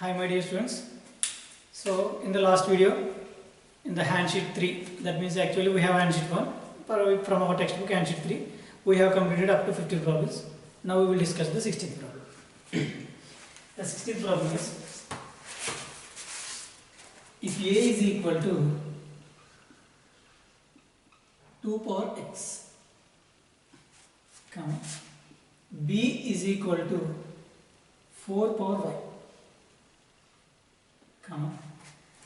Hi my dear students. So in the last video, in the hand sheet 3, that means actually we have hand sheet 1 from our textbook hand sheet 3, we have completed up to 15 problems. Now we will discuss the 16th problem. The 16th problem is, if A is equal to 2 power x, comma, B is equal to 4 power y, comma,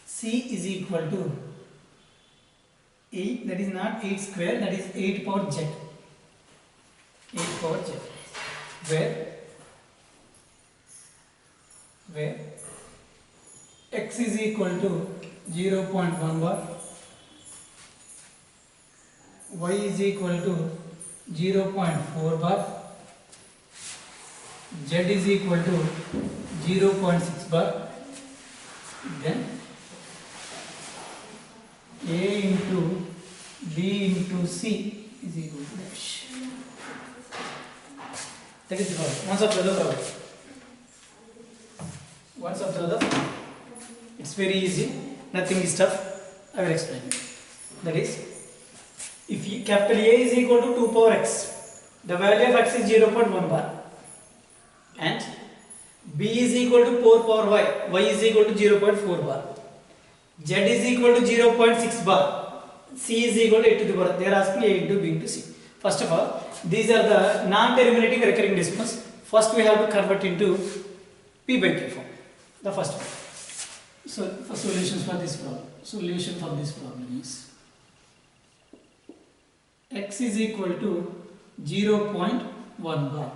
C is equal to 8, that is not 8 square, that is 8 power z, 8 power z, where x is equal to 0.1 bar, y is equal to 0.4 bar, z is equal to 0.6 bar, then A into B into C is equal to dash. That is the problem. Once after the problem. Once after the, it's very easy, nothing is tough. I will explain it. That is, if capital A is equal to 2 power x, the value of x is 0.1 bar, and B is equal to 4 power y, y is equal to 0.4 bar, z is equal to 0.6 bar, c is equal to 8 to the power. They are asking A into B into C. First of all, these are the non-terminating recurring decimals. First we have to convert into P by Q form. The first one. So for solutions for this problem. Solution for this problem is x is equal to 0.1 bar.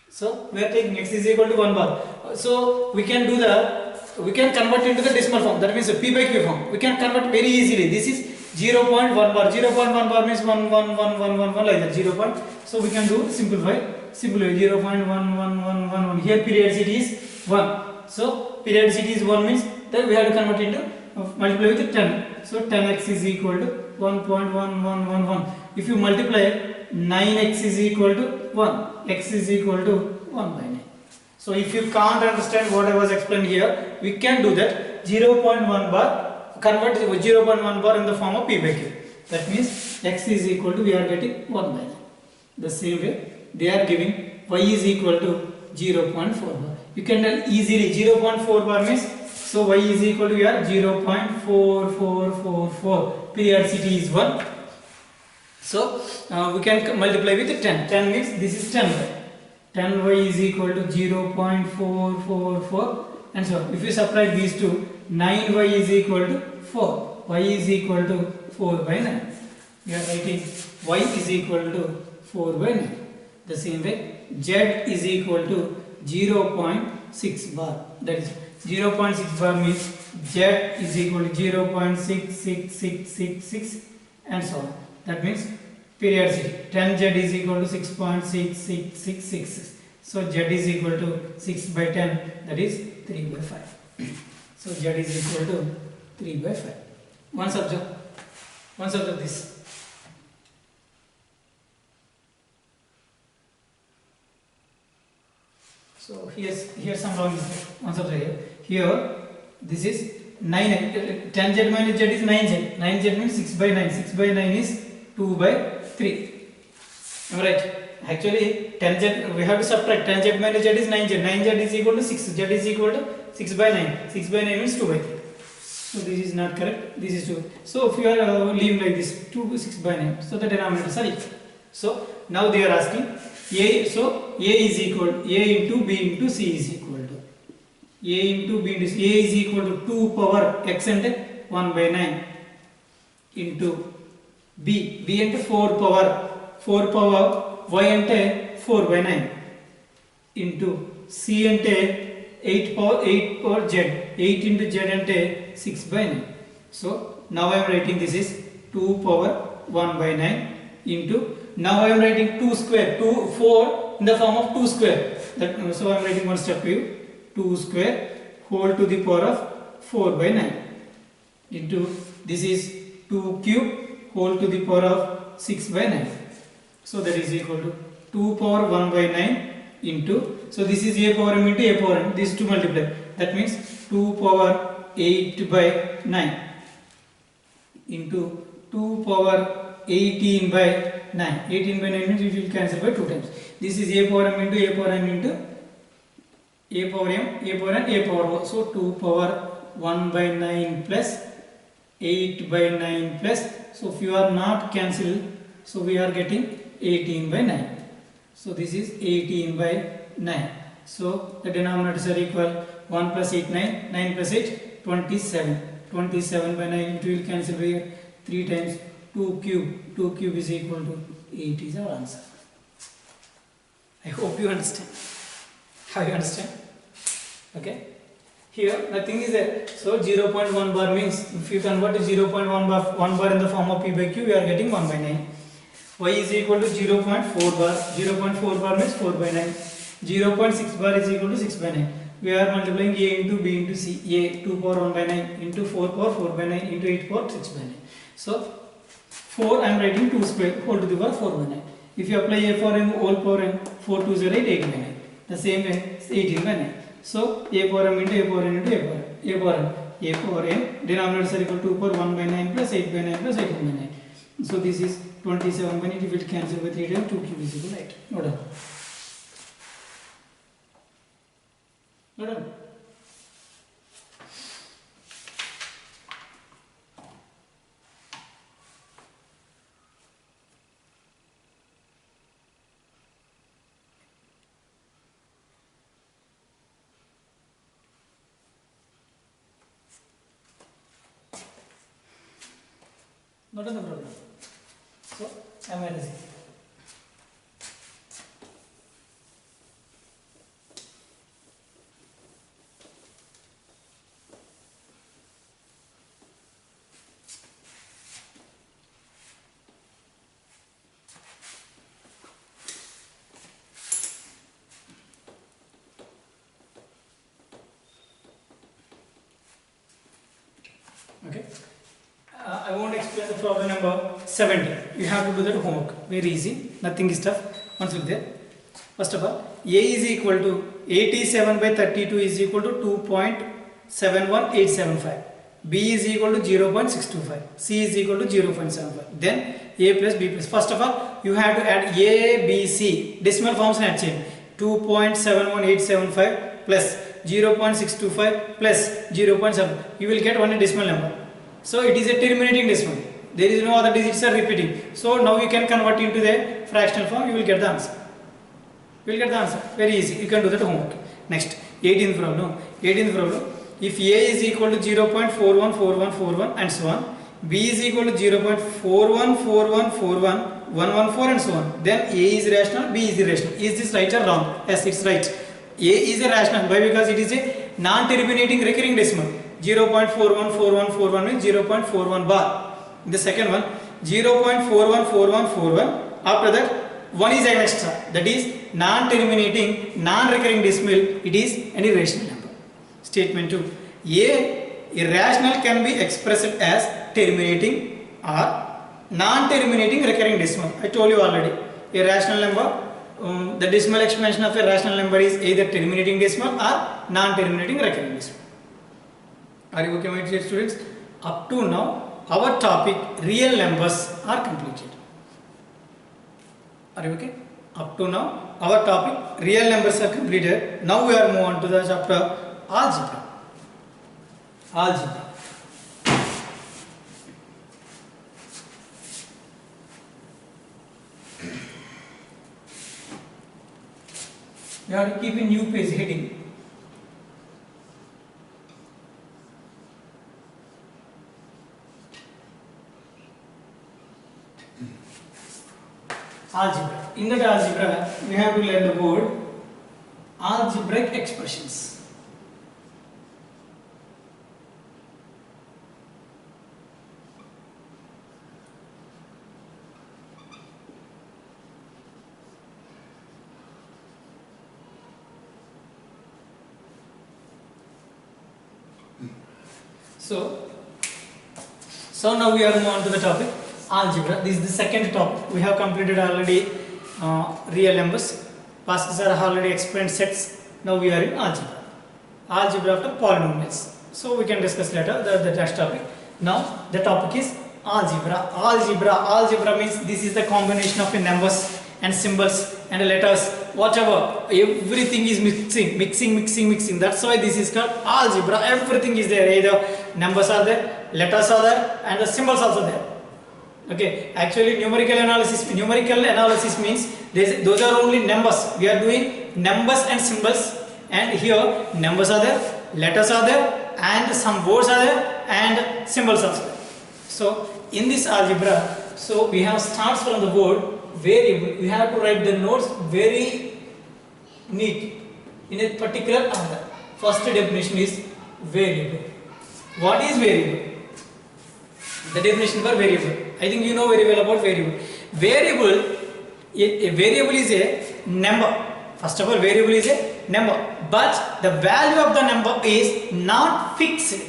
So we are taking x is equal to 1 bar. So we can convert into the decimal form. That means P by Q form. We can convert very easily. This is 0.1 bar. 0.1 bar means 1 like that. 0. So we can do simplify 0.1111. Here periodicity is 1. So periodicity is 1 means then we have to convert into multiply with 10. So 10x is equal to 1.1111. If you multiply, 9x is equal to 1. X is equal to 1 by 9. So if you can't understand what I was explaining here, we can do that. 0.1 bar, convert 0.1 bar in the form of P by Q. That means x is equal to, we are getting 1 by 9. The same way they are giving y is equal to 0.4 bar. You can tell easily 0.4 bar means, so y is equal to here 0.4444. Periodicity is 1. So we can multiply with 10. 10 means this is 10y. 10y is equal to 0.444 and so on. If you subtract these two, 9y is equal to 4. Y is equal to 4 by 9. We are writing y is equal to 4 by 9. The same way, z is equal to 0.6 bar. That is 0.6 bar means z is equal to 0.66666 and so on. That means periodicity 10z is equal to 6.66666. So z is equal to 6 by 10, that is 3 by 5. So z is equal to 3 by 5. Once observe this. So here's some wrong mistake. Once observe here. Here this is 9, 10z minus z is 9z. 9z means 6 by 9. 6 by 9 is 2 by 3. Am I right? Actually 10z, we have to subtract 10z minus z is 9z. 9z is equal to 6. Z is equal to 6 by 9. 6 by 9 means 2 by 3. So this is not correct. This is 2. So if you are leaving like this, 2 by 6 by 9. So the denominators are equal. So now they are asking A. So A is equal to A into B into C is equal to A into B into C. A is equal to 2 power x and 1 by 9 into B into 4 power y ante 4 by 9 into C ante 8 power z, 8 into z ante 6 by 9. So now I am writing this is 2 power 1 by 9 into, now I am writing 2 square, 4 in the form of 2 square. So I am writing one step view, 2 square whole to the power of 4 by 9 into, this is 2 cube whole to the power of 6 by 9. So that is equal to 2 power 1 by 9 into, so this is a power m into a power n, these two multiply, that means 2 power 8 by 9 into 2 power 18 by 9. 18 by 9 means it will cancel by 2 times. This is a power m into a power n into a power m, a power n, a power o. So 2 power 1 by 9 plus 8 by 9 plus, so if you are not cancelled, so we are getting 18 by 9. So this is 18 by 9. So the denominators are equal, 1 plus 8 9, 9 plus 8 27. 27 by 9, it will cancel here 3 times, 2 cube. 2 cube is equal to 8 is our answer. I hope you understand. Have you understand? Okay. Here nothing is there. So 0.1 bar means if you convert 0.1 bar in the form of p by q, we are getting 1 by 9. Y is equal to 0.4 bar. 0.4 bar means 4 by 9. 0.6 bar is equal to 6 by 9. We are multiplying a into b into c. A 2 power 1 by 9 into 4 power 4 by 9 into 8 power 6 by 9. So 4 I am writing 2 square whole to the power 4 by 9. If you apply a for n whole power n, 4 2 0 8 by 9. The same way 18 by 9. So a power m into a power n into a power n. A power n denominators are equal to 2 power 1 by 9 plus 8 by 9 plus 18 by 9. So this is 27 by 9. If it cancel by 3 times, 2 cube is equal to 8. Not done. Not done. Not on the problem. So I am erasing. Okay. I won't explain the problem number 70. You have to do that homework. Very easy. Nothing is tough. Once look there. First of all, A is equal to 87 by 32 is equal to 2.71875. B is equal to 0.625. C is equal to 0.75. Then A plus B plus. First of all, you have to add A, B, C. Decimal forms and change. 2.71875 plus 0.625 plus 0.7. You will get only decimal number. So it is a terminating decimal. There is no other digits are repeating. So now you can convert into the fractional form. You will get the answer. You will get the answer. Very easy. You can do that homework. Next, 18th problem. 18th problem. If A is equal to 0.414141 and so on, B is equal to 0.41414114 and so on, then A is rational, B is irrational. Is this right or wrong? Yes, it's right. A is a rational. Why? Because it is a non-terminating recurring decimal. 0.414141 means 0.41 bar. The second one, 0.414141. After that, 1 is an extra. That is non-terminating, non-recurring decimal. It is an irrational number. Statement 2. A irrational can be expressed as terminating or non-terminating recurring decimal. I told you already. A rational number, the decimal expansion of a rational number is either terminating decimal or non-terminating recurring decimal. Are you okay, my dear students? Up to now, our topic real numbers are completed. Are you okay? Up to now, our topic real numbers are completed. Now we are moving on to the chapter algebra. Algebra. You have to keep a new page heading. Algebra. In that algebra, we have to learn the word algebraic expressions. So now we are moving on to the topic algebra. This is the second topic. We have completed already real numbers. Past sir already explained sets. Now we are in algebra. Algebra after polynomials. So we can discuss later the next topic. Now the topic is algebra. Algebra means this is the combination of numbers and symbols and letters, whatever. Everything is mixing. That's why this is called algebra. Everything is there. Either numbers are there, letters are there, and the symbols also there. Okay, actually numerical analysis means those are only numbers. We are doing numbers and symbols, and here numbers are there, letters are there, and some words are there, and symbols also there. So in this algebra, so we have starts from the word variable. We have to write the notes very neat in a particular order. First definition is variable. What is variable? The definition for variable. I think you know very well about variable. A variable is a number. First of all, variable is a number, but the value of the number is not fixed.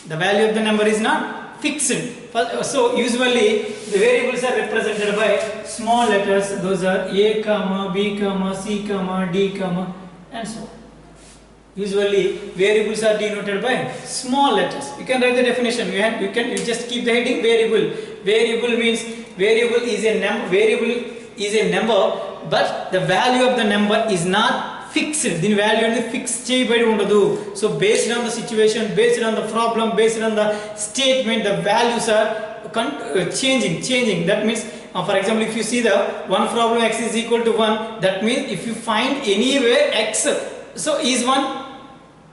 The value of the number is not fixed. So usually the variables are represented by small letters. Those are A, B, C, D, and so on. Usually variables are denoted by small letters. You can write the definition. You just keep the heading variable. Variable means variable is a number, but the value of the number is not fixed. The value is fixed. So based on the situation, based on the problem, based on the statement, the values are changing. That means, for example, if you see the one problem x is equal to 1, that means if you find anywhere x, so is 1.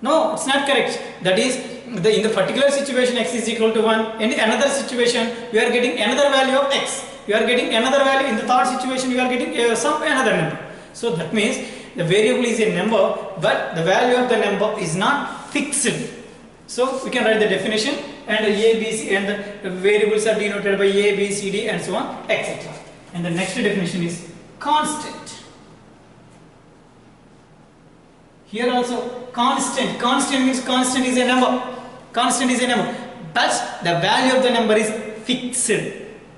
No, it's not correct. That is, in the particular situation x is equal to 1. In another situation, we are getting another value of x. You are getting another value. In the third situation, you are getting another number. So that means the variable is a number, but the value of the number is not fixed. So we can write the definition, and A, B, C, and the variables are denoted by A, B, C, D, and so on, etc. And the next definition is constant. Here also constant. Constant means constant is a number. Constant is a number, but the value of the number is fixed.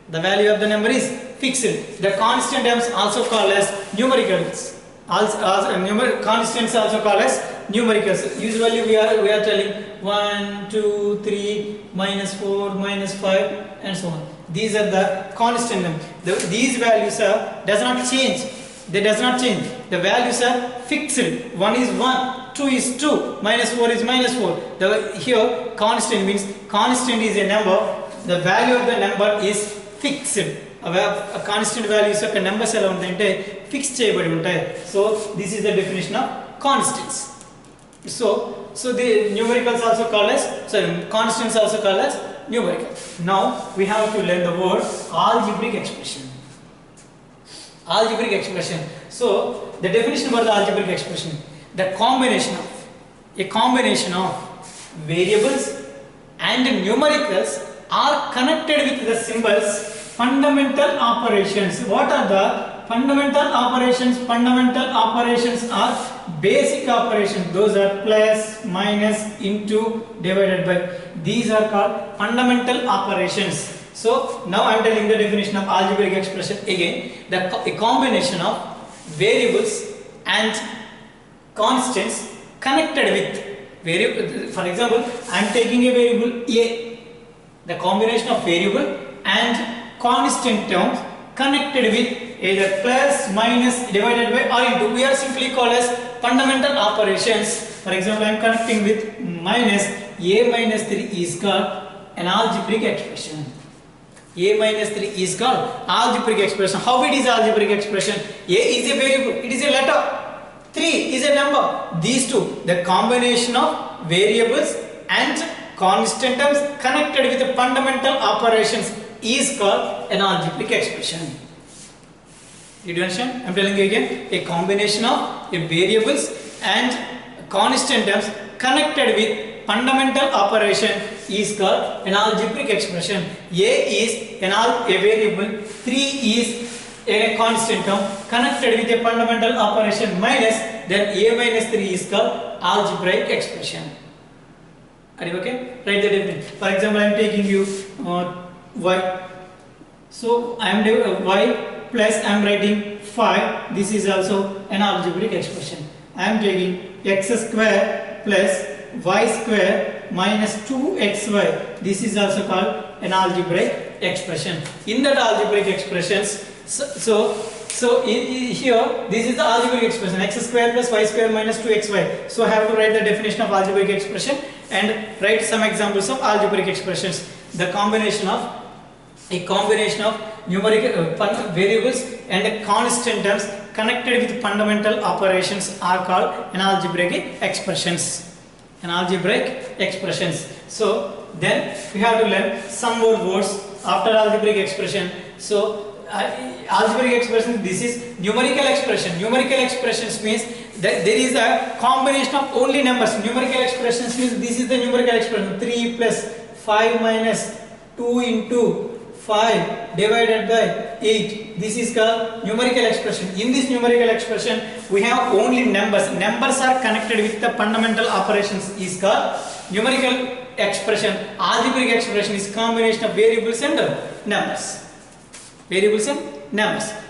The value of the number is fixed. The constant terms also called as numericals. Constants also called as numericals. Usually we are telling 1, 2, 3, -4, -5, and so on. These are the constant numbers. These values does not change. They does not change. The values are fixed. 1 is 1, 2 is 2, -4 is -4. Here constant means constant is a number. The value of the number is fixed. A constant value is a number fixed. So this is the definition of constants. So the numericals also called as, constants also called as numerical. Now we have to learn the word algebraic expression. Algebraic expression. So the definition for the algebraic expression: the combination of variables and numericals are connected with the symbols. Fundamental operations. What are the fundamental operations? Fundamental operations are basic operations. Those are plus, minus, into, divided by. These are called fundamental operations. So now I am telling the definition of algebraic expression again. A combination of variables and constants connected with variable. For example, I am taking a variable a. The combination of variable and constant terms connected with either plus, minus, divided by, or into. We are simply called as fundamental operations. For example, I am connecting with minus. A minus 3 is called an algebraic expression. A minus 3 is called algebraic expression. How it is algebraic expression? A is a variable, it is a letter. 3 is a number. These two, the combination of variables and constant terms connected with the fundamental operations is called an algebraic expression. Did you understand? I am telling you again. A combination of variables and constant terms connected with fundamental operation is called an algebraic expression. A is a variable, 3 is a constant term connected with a fundamental operation minus, then a minus 3 is called algebraic expression. Are you okay? Write the definition. For example, I am taking you y. So I am y plus I am writing 5. This is also an algebraic expression. I am taking x square plus y square minus 2xy. This is also called an algebraic expression. In that algebraic expressions, here this is the algebraic expression, x square plus y square minus 2xy. So I have to write the definition of algebraic expression and write some examples of algebraic expressions. The combination of numerical variables and constant terms connected with fundamental operations are called an algebraic expressions. So then we have to learn some more words after algebraic expression. So algebraic expression, this is numerical expression. Numerical expressions means that there is a combination of only numbers. Numerical expressions means this is the numerical expression, 3 plus 5 minus 2 into 5 divided by 8. This is called numerical expression. In this numerical expression, we have only numbers. Numbers are connected with the fundamental operations is called numerical expression. Algebraic expression is combination of variables and numbers.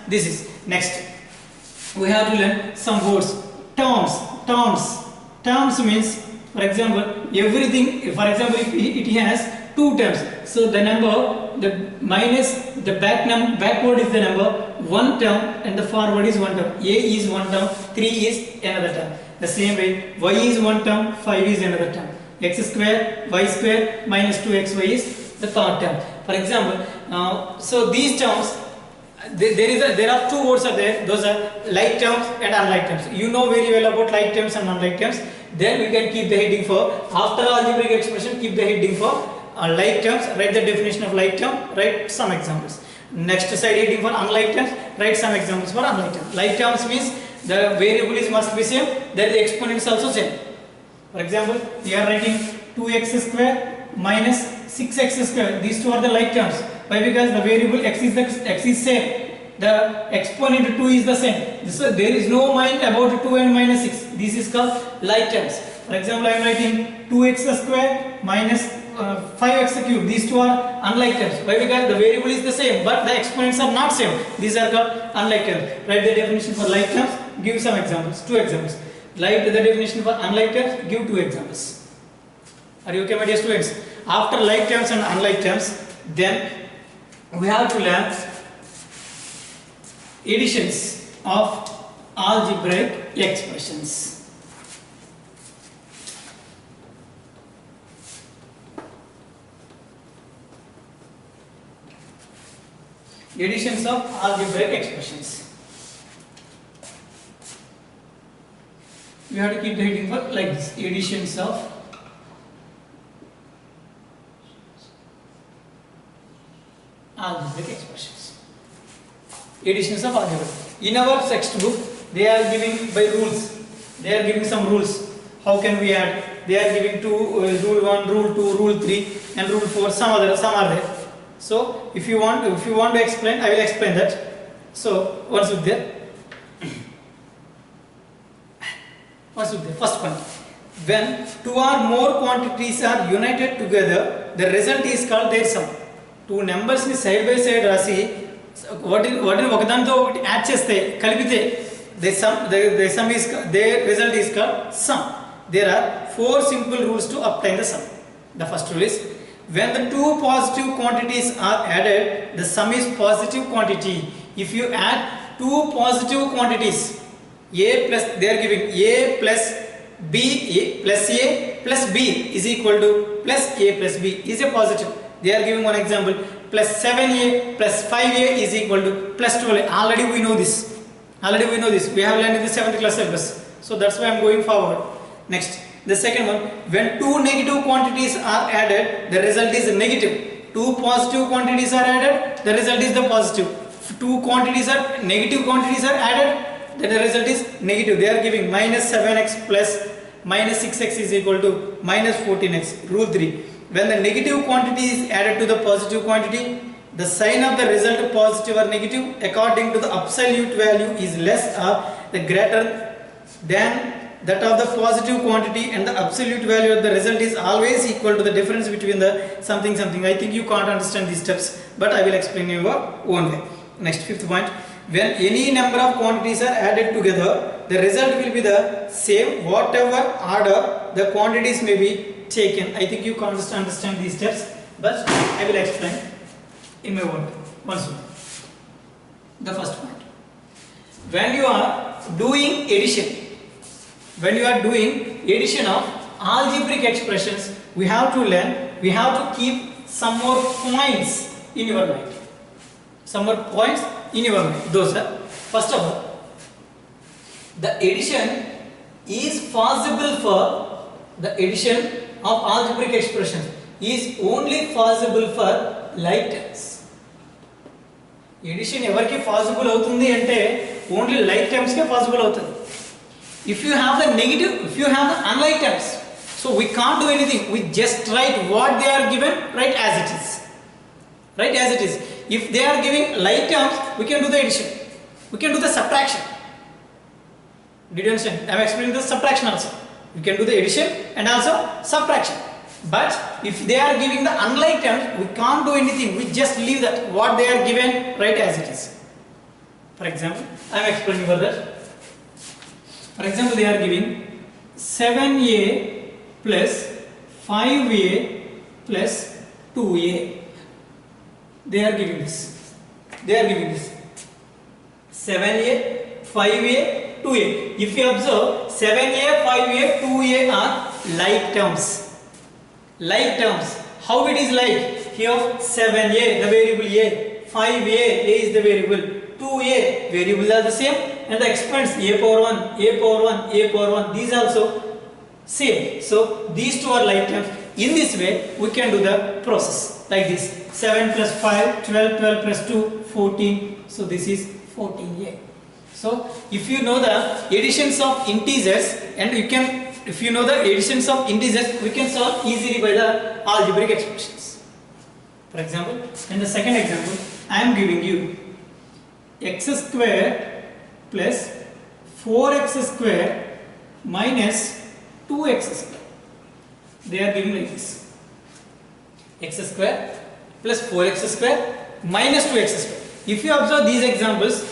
This is next. We have to learn some words. Terms means, for example, everything. For example, if it has two terms, so the number, the minus the backward is the number, one term, and the forward is one term. A is one term, 3 is another term. The same way, y is one term, 5 is another term. X square, y square minus 2xy is the third term. For example, so these terms, there are two words are there. Those are like terms and unlike terms. You know very well about like terms and unlike terms. Then we can keep the heading for, after algebraic expression, keep the heading for like terms, write the definition of like term, write some examples. Next side heading for unlike terms, write some examples for unlike terms. Like terms means the variable is must be same, then the exponent is also same. For example, we are writing 2x square minus 6x square. These two are the like terms. Why? Because the variable x is same. The exponent 2 is the same. So there is no mind about 2 and minus 6. This is called like terms. For example, I am writing 2x square minus 5x cube. These two are unlike terms. Why? Because the variable is the same, but the exponents are not same. These are called unlike terms. Write the definition for like terms. Give some examples. 2 examples. Write the definition for unlike terms. Give 2 examples. Are you okay, my dear students? After like terms and unlike terms, then we have to learn additions of algebraic expressions. Additions of algebraic expressions. We have to keep the heading for like this. Additions of algebraic expressions. Additions of algebra. In our textbook, they are giving by rules. They are giving some rules. How can we add? They are giving rule 1, rule 2, rule 3, and rule 4. Some are there. So if you want to explain, I will explain that. So what's with there? First point. When two or more quantities are united together, the result is called their sum. Two numbers ni side by side rasi what is ఒకదానితో ఒకటి add చేస్తే కలిపితే their result is called sum. There are 4 simple rules to obtain the sum. The first rule is, when the two positive quantities are added, the sum is positive quantity. If you add two positive quantities, a plus, they are giving a plus b, a plus b is equal to plus a plus b is a positive. They are giving one example, plus 7a plus 5a is equal to plus 12a. Already we know this. We have learned in the 7th class syllabus. So that's why I am going forward. Next, the second one, when two negative quantities are added, the result is negative. Two positive quantities are added, the result is the positive. Two negative quantities are added, then the result is negative. They are giving minus 7x plus minus 6x is equal to minus 14x. Rule 3. When the negative quantity is added to the positive quantity, the sign of the result positive or negative according to the absolute value is less or the greater than that of the positive quantity, and the absolute value of the result is always equal to the difference between the something. I think you can't understand these steps, but I will explain in your own way. Next, 5th point. when any number of quantities are added together, the result will be the same whatever order the quantities may be taken. I think you can't understand these steps, but I will explain in my own once more. The first point. When you are doing addition of algebraic expressions, we have to keep some more points in your mind. Those are, first of all, the addition of algebraic expressions is only possible for like terms. Addition everki possible avutundi ante only like terms ke possible avutundi. If you have the unlike terms, so we can't do anything. We just write what they are given, write as it is. If they are giving like terms, we can do the addition. We can do the subtraction. Did you understand? I am explaining the subtraction also. We can do the addition and also subtraction. But if they are giving the unlike terms, we can't do anything. We just leave that what they are given, write as it is. For example, I am explaining further. For example, they are giving 7a plus 5a plus 2a. They are giving this. 7a, 5a, 2a. If you observe, 7a, 5a, 2a are like terms. How it is like? Here 7a, the variable a, 5a, a is the variable, 2a, variables are the same, and the exponents a power 1, a power 1, a power 1, these also same. So these two are like terms. In this way, we can do the process like this. 7 plus 5, 12, 12 plus 2, 14. So this is 14a. So if you know the additions of integers, and we can solve easily by the algebraic expressions. For example, in the second example, I am giving you x square plus 4x square minus 2x square. They are giving like this. X square plus 4x square minus 2x square. If you observe these examples,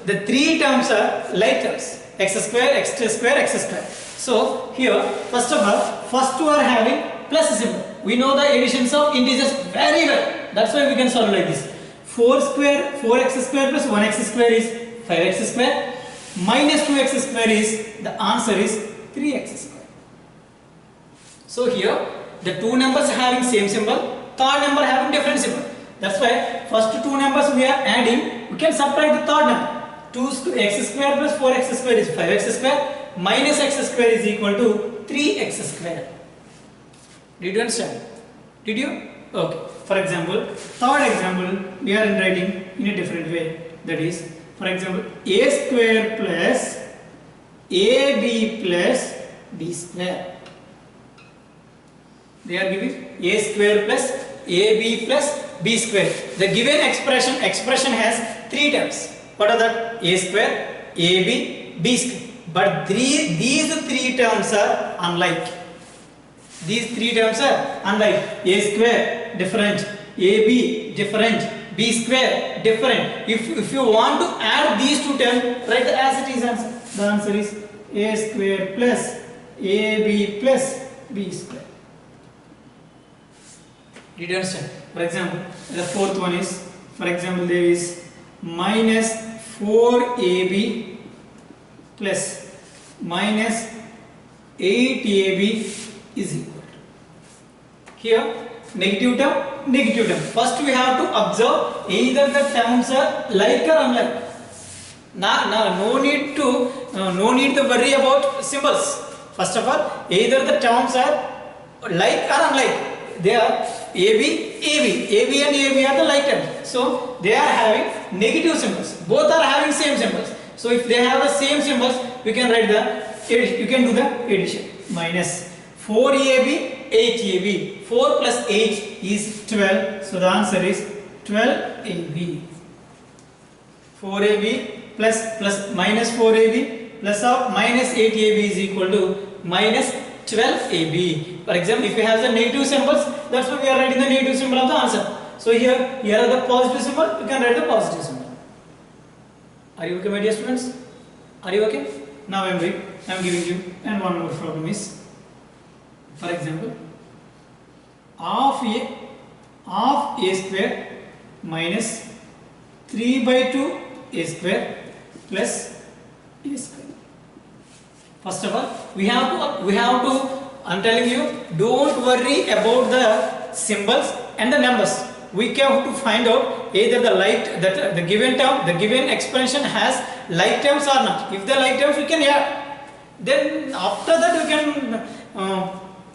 the three terms are like terms. X square, x square, x square. So here, first of all, first two are having plus symbol. We know the additions of integers very well. That's why we can solve like this. 4x square plus 1x square is 5x square. Minus 2x square is, the answer is 3x square. So here, the two numbers having same symbol, third number having different symbol. That's why first two numbers we are adding, we can subtract the third number. 2x square plus 4x square is 5x square. Minus x square is equal to 3x square. Did you understand? Did you? Okay. For example, third example, we are writing in a different way. That is, for example, a square plus ab plus b square. They are giving a square plus ab plus b square. The given expression has three terms. What are that? A square, ab, b square. But these three terms are unlike. A square different, ab different, b square different. If you want to add these two terms, write as it is answer. The answer is a square plus ab plus b square. Did you understand? For example, the fourth one is, for example, there is minus 4ab plus minus 8ab is equal to. Here, negative term. First we have to observe either the terms are like or unlike. No need to worry about symbols. First of all, either the terms are like or unlike. They are AB and AB are the like terms. So they are having negative symbols. Both are having same symbols. So if they have the same symbols, we can write you can do the addition. Minus 4AB, 8AB. 4 plus 8 is 12. So the answer is 12AB. 4AB plus minus 4AB plus of minus 8AB is equal to minus 12AB. For example, if you have the negative symbols, that's why we are writing the negative symbol of the answer. So here are the positive symbol, you can write the positive symbol. Are you okay, my dear students? Are you okay? Now I am giving you and one more problem is, for example, half a square minus 3 by 2 a square plus a square. First of all, we have to. I'm telling you, don't worry about the symbols and the numbers. We have to find out either the given term, the given expression has like terms or not. If the like terms, we can add. Then after that, we can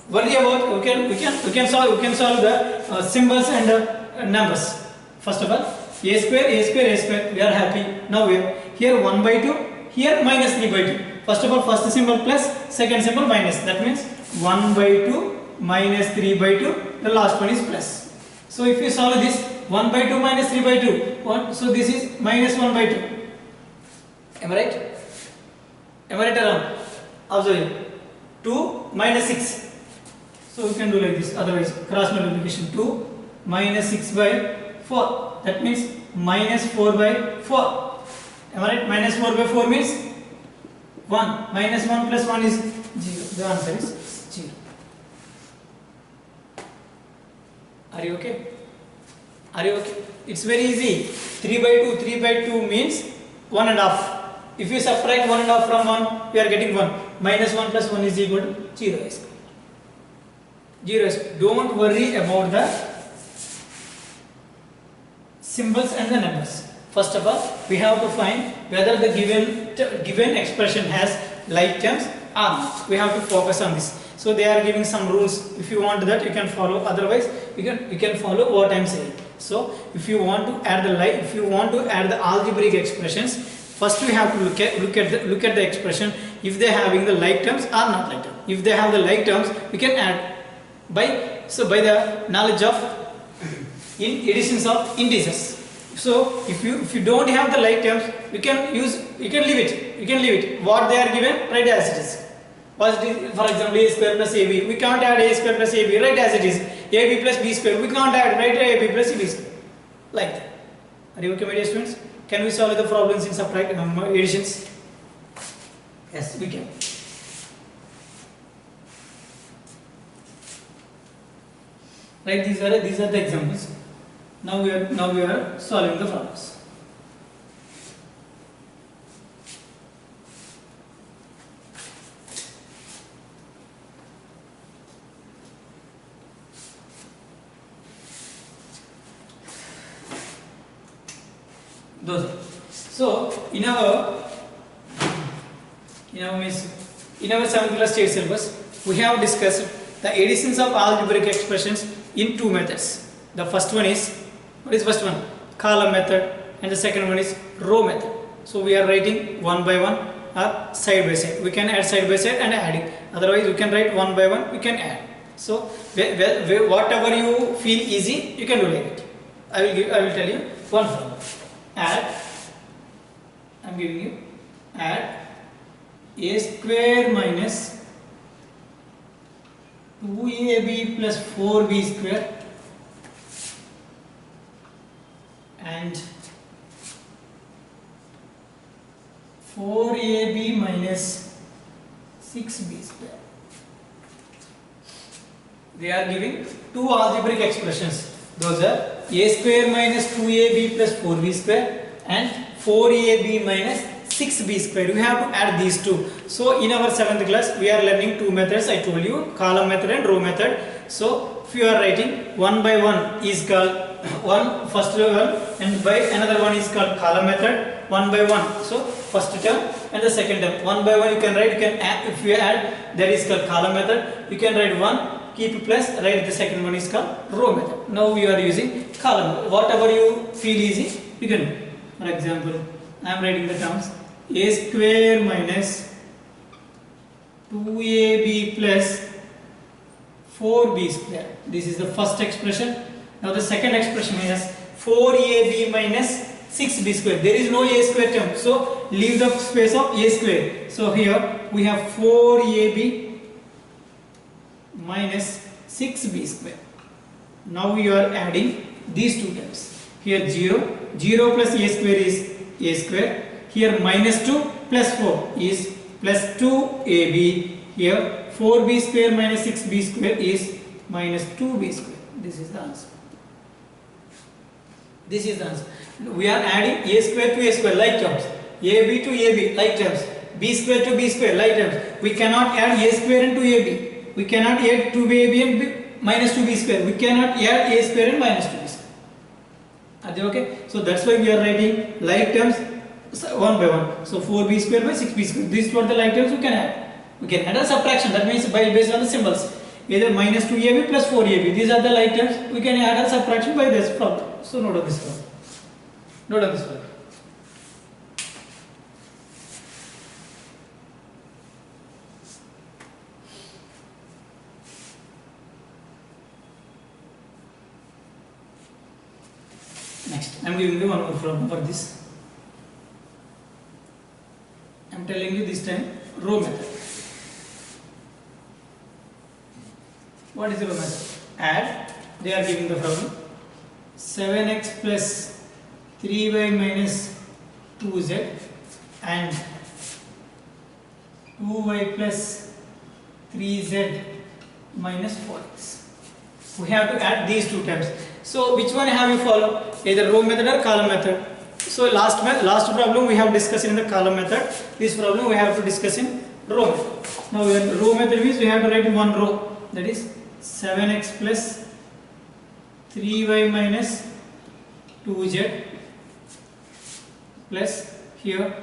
worry about. We can solve the symbols and the numbers. First of all, a square. We are happy. Now we are here 1 by 2. Here minus 3 by 2. First of all, first symbol plus, second symbol minus. That means 1 by 2 minus 3 by 2. The last one is plus. So if you solve this, 1 by 2 minus 3 by 2. So this is minus 1 by 2. Am I right? Am I right or wrong? Observe. 2 minus 6. So we can do like this. Otherwise, cross multiplication. 2 minus 6 by 4. That means minus 4 by 4. Am I right? Minus 4 by 4 means 1. Minus 1 plus 1 is 0. The answer is 0. Are you okay? Are you okay? It's very easy. 3 by 2 means 1 and a half. If you subtract 1 and a half from 1, you are getting 1. Minus 1 plus 1 is equal to 0. 0. Don't worry about the symbols and the numbers. First of all, we have to find whether the given expression has like terms or not. We have to focus on this. So they are giving some rules. If you want that, you can follow. Otherwise, you can follow what I am saying. So if you want to add the algebraic expressions, first we have to look at the expression if they are having the like terms or not like terms. If they have the like terms, we can add by the knowledge of additions of integers. So if you don't have the like terms, you can leave it. What they are given, write as it is. For example, a square plus ab. We can't add a square plus ab. Write as it is. ab plus b square. We can't add. Write ab plus b square. Like that. Are you okay, my dear students? Can we solve the problems in additions? Yes, we can. Right. These are the examples. Now we are solving the problems. So in our 7th class state syllabus, we have discussed the additions of algebraic expressions in two methods. The first one is, what is first one? Column method, and the second one is row method. So we are writing one by one or side by side. We can add side by side and adding. Otherwise, we can write one by one. We can add. So whatever you feel easy, you can do like it. I will tell you one problem. Add. I am giving you add a square minus 2ab plus 4b square and 4ab minus 6b square. They are giving two algebraic expressions. Those are a square minus 2ab plus 4b square and 4ab minus 6b square. We have to add these two. So in our 7th class, we are learning two methods. I told you, column method and row method. So if you are writing one by one is called first level, and by another one is called column method, one by one. So first term and the second term, one by one you can write. You can add, if you add, that is called column method. You can write one, keep plus, write the second one is called row method. Now we are using column. Whatever you feel easy, you can do. For example, I am writing the terms a square minus 2ab plus 4b square. This is the first expression. Now the second expression is 4ab minus 6b square. There is no a square term, so leave the space of a square. So here we have 4ab minus 6b square. Now we are adding these two terms. Here 0 plus a square is a square Here minus 2 plus 4 is plus 2ab. Here 4b square minus 6b square is minus 2b square. This is the answer. This is the answer. We are adding a square to a square like terms, ab to ab like terms, b square to b square like terms. We cannot add a square into ab. We cannot add 2ab and b, minus 2b square. We cannot add a square and minus 2b square. Are they okay? So that's why we are writing like terms one by one. So 4b square by 6b square. These are the like terms we can add. We can add a subtraction. That means based on the symbols. Either minus 2ab plus 4ab. These are the like terms. We can add a subtraction by this problem. So note on this problem. Note on this problem. Next, I am giving you one more problem for this. I am telling you this time row method. What is the row method? Add, they are giving the problem 7x plus 3y minus 2z and 2y plus 3z minus 4x. We have to add these two terms. So which one have you follow? Either row method or column method. So last problem we have discussed in the column method. This problem we have to discuss in row method. Now row method means we have to write in one row, that is 7x plus 3y minus 2z plus here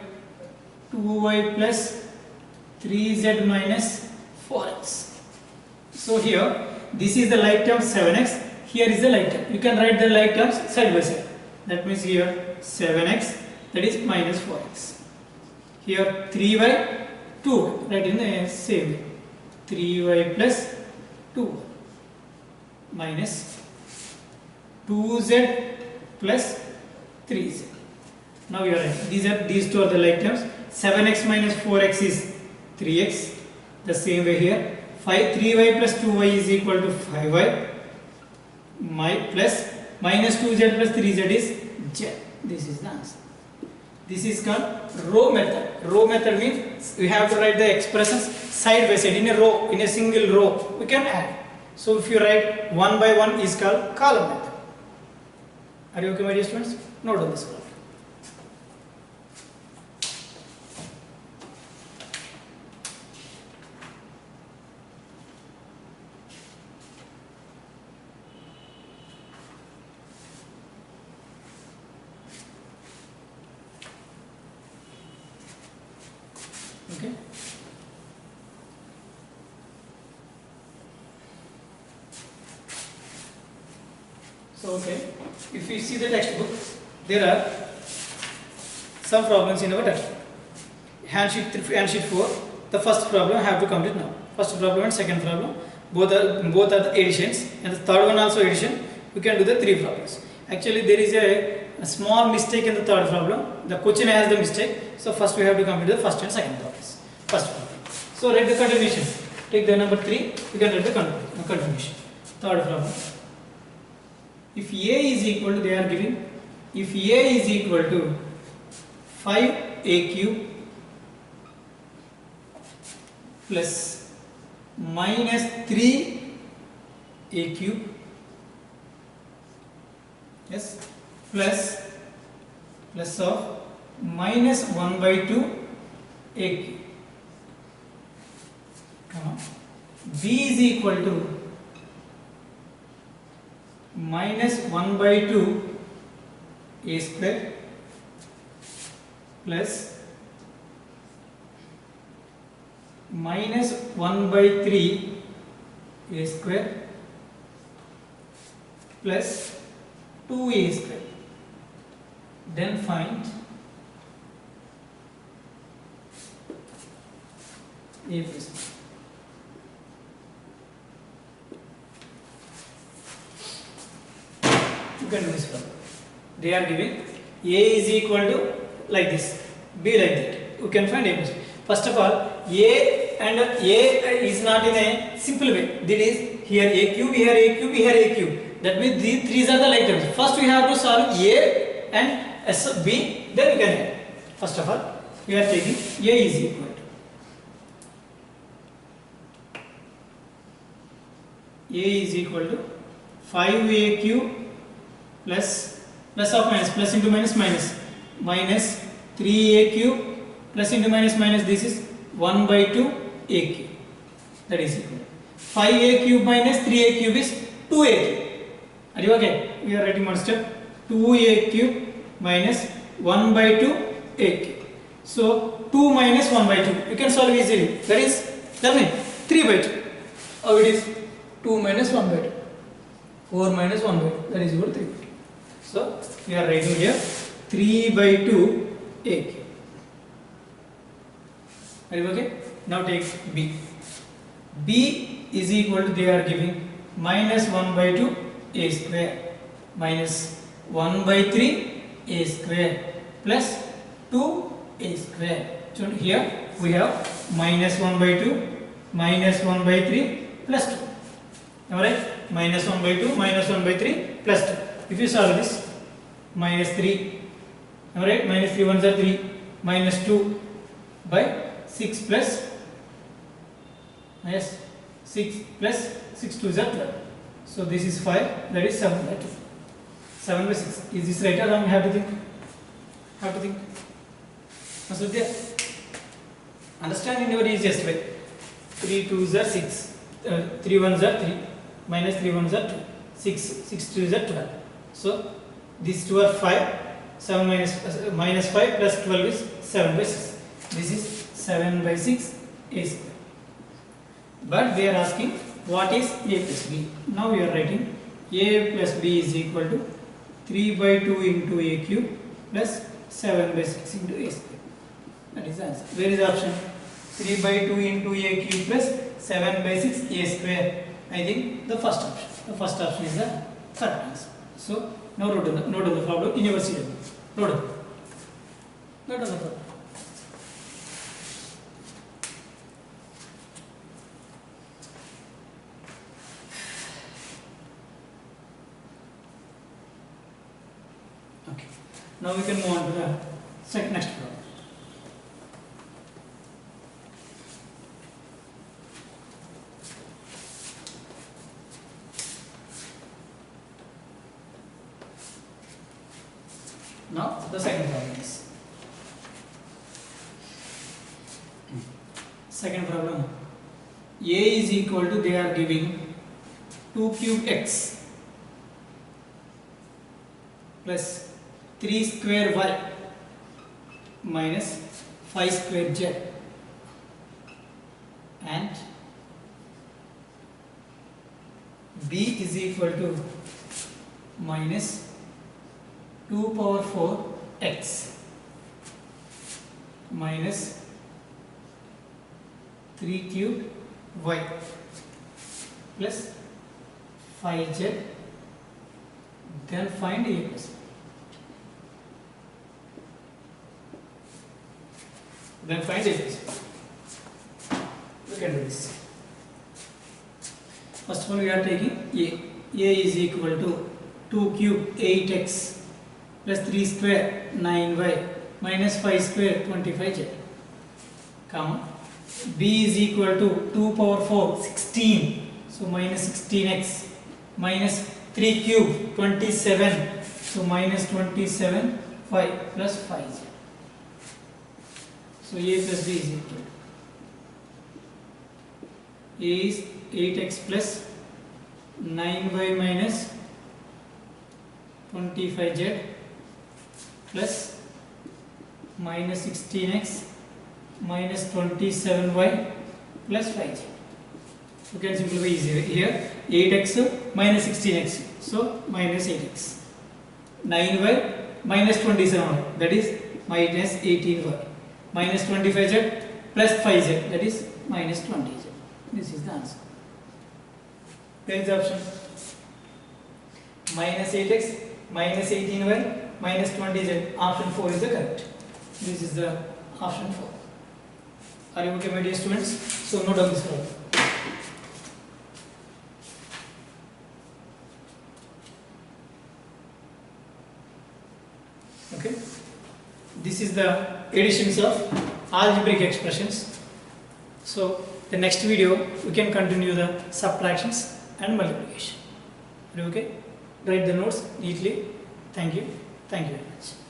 2y plus 3z minus 4x. So here this is the like term 7x, here is the like term. You can write the like terms side by side. That means here 7x, that is minus 4x. Here 3y, 2y, write in the same way. 3y plus 2 minus 2z plus 3z. Now you are right. These two are the like terms. 7x minus 4x is 3x. The same way here. 3y plus 2y is equal to 5y. Plus minus 2z plus 3z is z. This is the answer. This is called row method. Row method means we have to write the expressions side by side in a row, in a single row. We can add. So if you write one by one is called column method. Are you okay, my dear students? Note on this problem. Okay. So okay, if you see the textbook, there are some problems in our textbook. Handsheet 3 and sheet 4. The first problem I have to complete now. First problem and second problem, both are the additions, and the third one also addition. We can do the 3 problems. Actually, there is a small mistake in the third problem. The question has the mistake. So first we have to complete the first and second problems. First problem. So write the continuation. Take the number 3. You can write the continuation. Third problem. If A is equal to, they are giving, if A is equal to 5a cube plus minus 3a cube, yes, plus of minus 1 by 2 a cube, B is equal to minus 1 by 2 a square plus minus 1 by 3 a square plus 2a square. Then find a plus b. You can do this problem. They are giving A is equal to like this, B like that. You can find A plus B. First of all, A and A is not in a simple way. That is, here A cube, here A cube, here A cube. That means these are the like terms. First we have to solve A and B, then we can add. First of all, we are taking A is equal to A is equal to 5A cube plus of minus, plus into minus minus, minus 3A cube plus into minus minus, this is 1 by 2 A cube, that is equal to 5A cube minus 3A cube is 2A cube. Are you okay? We are writing one step, 2A cube minus 1 by 2 A cube. So 2 minus 1 by 2, you can solve easily, that is, tell me, 3 by 2. How it is? 2 minus 1 by 2, 4 minus 1 by 2, that is equal to 3 by 2. So we are writing here 3 by 2 A cube. Are you okay? Now take B. B is equal to, they are giving minus 1 by 2 A square minus 1 by 3 A square plus 2 A square. So here we have minus 1 by 2 minus 1 by 3 plus 2. Alright, minus 1 by 2 minus 1 by 3 plus 2. If you solve this, minus 3, alright, minus 3 ones are 3, minus 2 by 6 plus, yes, 6 plus 6 2s are 12. So this is 5, that is 7 by 2. 7 by 6. Is this right or wrong? You have to think. Have to think. So there. Understand in your easiest way. 3 2s are 6, 3 1s are 3, minus 3 1s are 2, 6 2s are 12. So these two are 5, 7 minus 5 plus 12 is 7 by 6. This is 7 by 6 A square. But they are asking what is A plus B. Now we are writing A plus B is equal to 3 by 2 into A cube plus 7 by 6 into A square. That is the answer. Where is the option? 3 by 2 into A cube plus 7 by 6 A square. I think the first option. The first option is the correct answer. So now note on the problem in your syllabus. Note on the problem. Okay. Now we can move on to the next problem. Now the second problem is second problem. A is equal to, they are giving 2 cube x plus 3 square y minus 5 square z and b is equal to minus 2 power 4 x minus 3 cube y plus 5z, then find A plus B. Then find A plus B. Look at this. First of all, we are taking A. A is equal to 2 cube 8x plus 3 square 9y minus 5 square 25z, comma b is equal to 2 power 4 16, so minus 16x minus 3 cube 27, so minus 27 5 plus 5z. So A plus B is equal to A is 8x plus 9y minus 25z plus minus 16x minus 27y plus 5z. You can simplify easier. Here 8x minus 16x, so minus 8x. 9y minus 27y, that is minus 18y. Minus 25z plus 5z, that is minus 20z. This is the answer. There is the option. Minus 8x minus 18y minus 20z. Option 4 is the correct. This is the option 4. Are you okay, my dear students? So note down this problem. Okay. This is the additions of algebraic expressions. So the next video we can continue the subtractions and multiplication. Okay, write the notes neatly. Thank you very much.